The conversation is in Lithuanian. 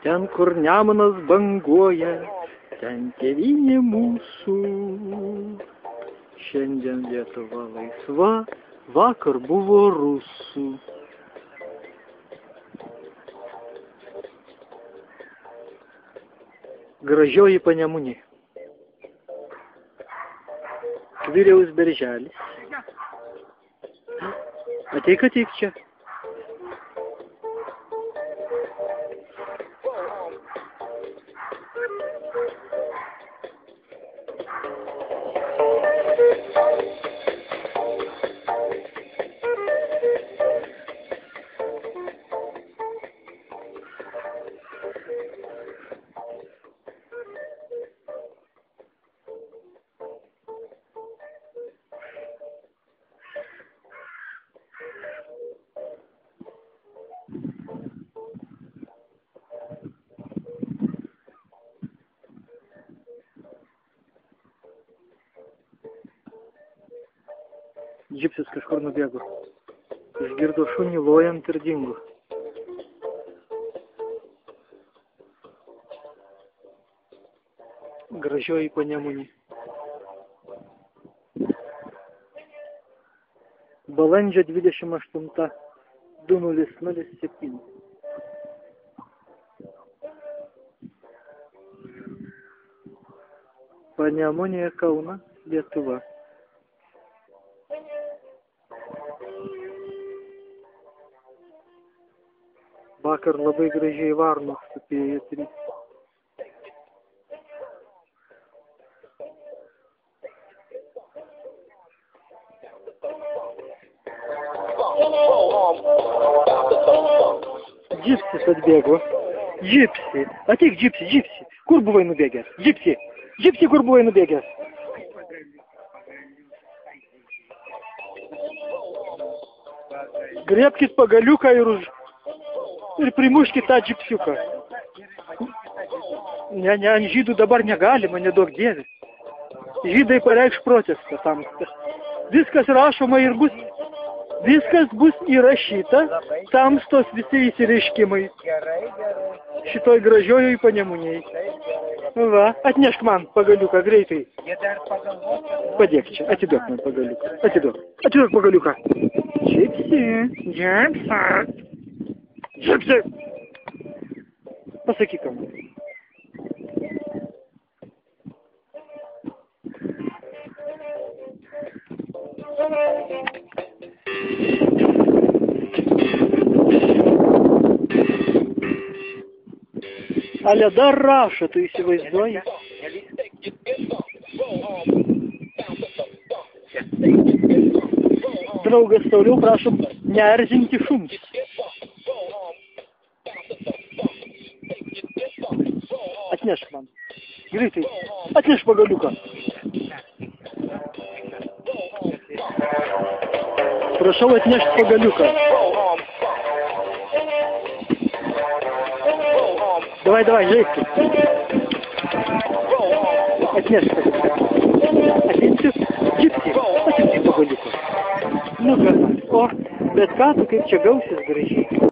Ten, kur Nemunas banguoja, ten tėvynė mūsų. Šiandien Lietuva laisva, vakar buvo rusų. Gražioji Panemunė. Viriaus berželis. Ateik čia. Džipsis kažkur nubėgo. Išgirdo šunį lojant ir dingo. Gražioji Panemunė. Balandžio 28, 2007. Panemunė, Kaunas, Lietuva. Vakar labai gražiai varnos tupėjo 3. Džipsis atbėgo. Džipsi. Ateik, Džipsi, Džipsi. Kur buvai nubėgęs? Džipsi. Džipsi, kur buvai nubėgęs? Griebkit pagaliuką ir primuškit tą džipsiuką. Ne, ant žydų dabar negalima, neduok Dieve. Žydai pareikš protestą tam. Viskas rašoma ir viskas bus įrašyta, tamstos visi įsireiškimai. Šitoj gražiojoj Panemunėj. Va, atnešk man pagaliuką greitai. Padėk čia, atiduok man pagaliuką. Atiduok pagaliuką. Džipsi, Džipsi. Džipsi! Pasakyk man. Ale dar rašo, tu įsivaizduoji? Draugas toliau prašom neerzinti šuns. Atnešk man. Greitai. Atnešk pagaliuką. Prašau atnešk pagaliuką. Давай, žaiskit. Atnešk pagaliuką. Atimsiu. Džipsi. Atimsiu pagaliuką. Nu ką. O, bet ką tu kaip čia gausis gražiai.